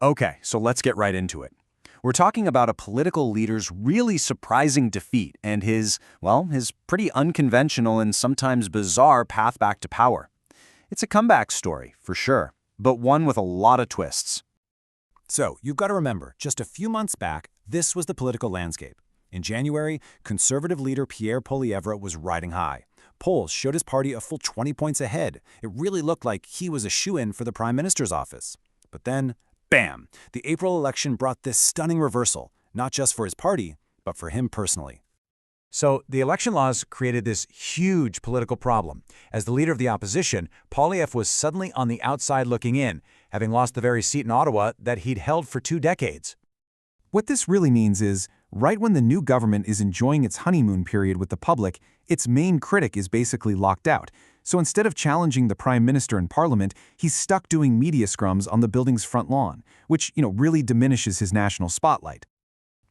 Okay, so let's get right into it. We're talking about a political leader's really surprising defeat and his pretty unconventional and sometimes bizarre path back to power. It's a comeback story, for sure, but one with a lot of twists. So, you've got to remember, just a few months back, this was the political landscape. In January, Conservative leader Pierre Poilievre was riding high. Polls showed his party a full 20 points ahead. It really looked like he was a shoo-in for the Prime Minister's office. But then, bam! The April election brought this stunning reversal, not just for his party, but for him personally. So, the election laws created this huge political problem. As the leader of the opposition, Poilievre was suddenly on the outside looking in, having lost the very seat in Ottawa that he'd held for 2 decades. What this really means is, right when the new government is enjoying its honeymoon period with the public, its main critic is basically locked out. So instead of challenging the Prime Minister in Parliament, he's stuck doing media scrums on the building's front lawn, which, really diminishes his national spotlight.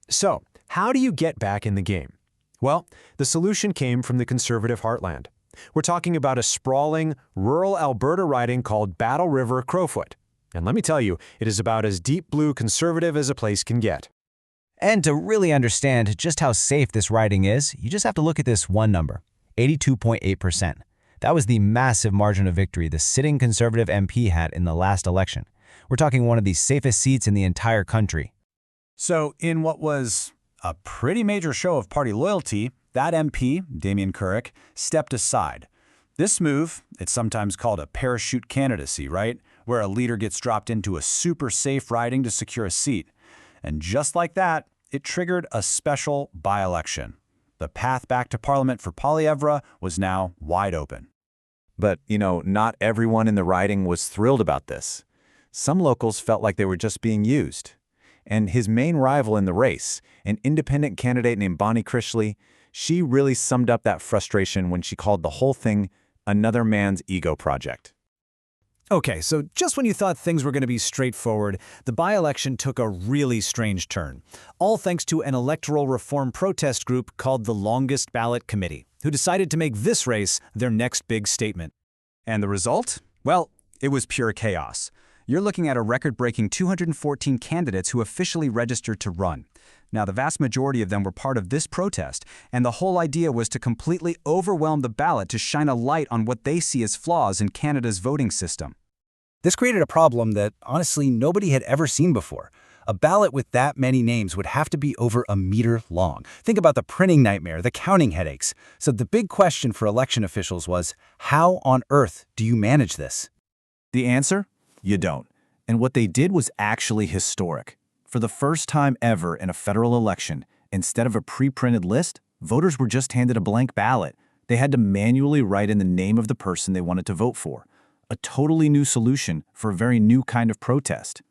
So, how do you get back in the game? Well, the solution came from the Conservative heartland. We're talking about a sprawling, rural Alberta riding called Battle River-Crowfoot. And let me tell you, it is about as deep blue Conservative as a place can get. And to really understand just how safe this riding is, you just have to look at this one number, 82.8%. That was the massive margin of victory the sitting Conservative MP had in the last election. We're talking one of the safest seats in the entire country. So, in what was a pretty major show of party loyalty, that MP, Damien Carrick, stepped aside. This move, it's sometimes called a parachute candidacy, right? Where a leader gets dropped into a super safe riding to secure a seat. And just like that, it triggered a special by-election. The path back to Parliament for Poilievre was now wide open. But, not everyone in the riding was thrilled about this. Some locals felt like they were just being used. And his main rival in the race, an independent candidate named Bonnie Crishley, she really summed up that frustration when she called the whole thing another man's ego project. Okay, so just when you thought things were going to be straightforward, the by-election took a really strange turn. All thanks to an electoral reform protest group called the Longest Ballot Committee, who decided to make this race their next big statement. And the result? Well, it was pure chaos. You're looking at a record-breaking 214 candidates who officially registered to run. Now, the vast majority of them were part of this protest, and the whole idea was to completely overwhelm the ballot to shine a light on what they see as flaws in Canada's voting system. This created a problem that, honestly, nobody had ever seen before. A ballot with that many names would have to be over a meter long. Think about the printing nightmare, the counting headaches. So the big question for election officials was, how on earth do you manage this? The answer? You don't. And what they did was actually historic. For the first time ever in a federal election, instead of a pre-printed list, voters were just handed a blank ballot. They had to manually write in the name of the person they wanted to vote for. A totally new solution for a very new kind of protest.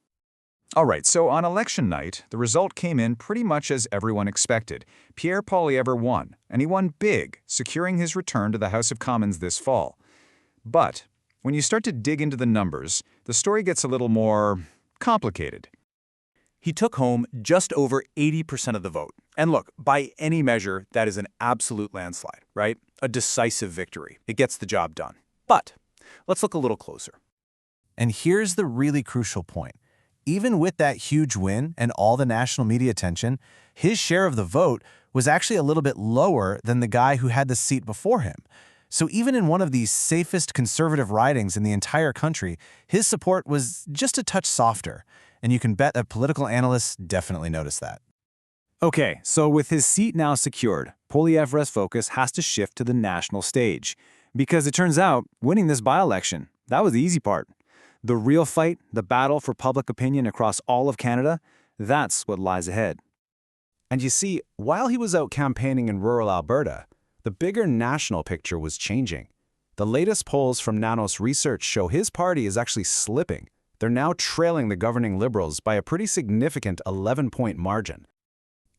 All right, so on election night, the result came in pretty much as everyone expected. Pierre Poilievre won, and he won big, securing his return to the House of Commons this fall. But when you start to dig into the numbers, the story gets a little more complicated. He took home just over 80% of the vote. And look, by any measure, that is an absolute landslide, right? A decisive victory. It gets the job done. But let's look a little closer. And here's the really crucial point. Even with that huge win and all the national media attention, his share of the vote was actually a little bit lower than the guy who had the seat before him. So even in one of the safest Conservative ridings in the entire country, his support was just a touch softer. And you can bet that political analysts definitely noticed that. Okay, so with his seat now secured, Poilievre's focus has to shift to the national stage. Because it turns out, winning this by-election, that was the easy part. The real fight, the battle for public opinion across all of Canada, that's what lies ahead. And you see, while he was out campaigning in rural Alberta, the bigger national picture was changing. The latest polls from Nanos Research show his party is actually slipping. They're now trailing the governing Liberals by a pretty significant 11-point margin.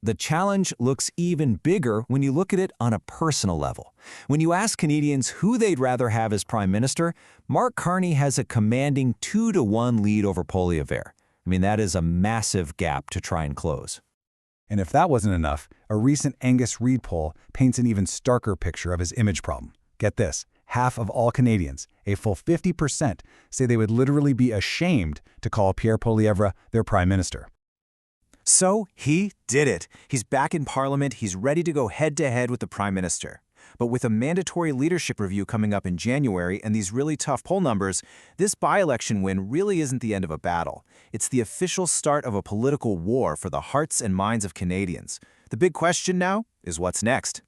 The challenge looks even bigger when you look at it on a personal level. When you ask Canadians who they'd rather have as Prime Minister, Mark Carney has a commanding 2-to-1 lead over Poilievre. That is a massive gap to try and close. And if that wasn't enough, a recent Angus Reid poll paints an even starker picture of his image problem. Get this, half of all Canadians, a full 50%, say they would literally be ashamed to call Pierre Poilievre their Prime Minister. So he did it. He's back in Parliament. He's ready to go head-to-head with the Prime Minister. But with a mandatory leadership review coming up in January and these really tough poll numbers, this by-election win really isn't the end of a battle. It's the official start of a political war for the hearts and minds of Canadians. The big question now is what's next?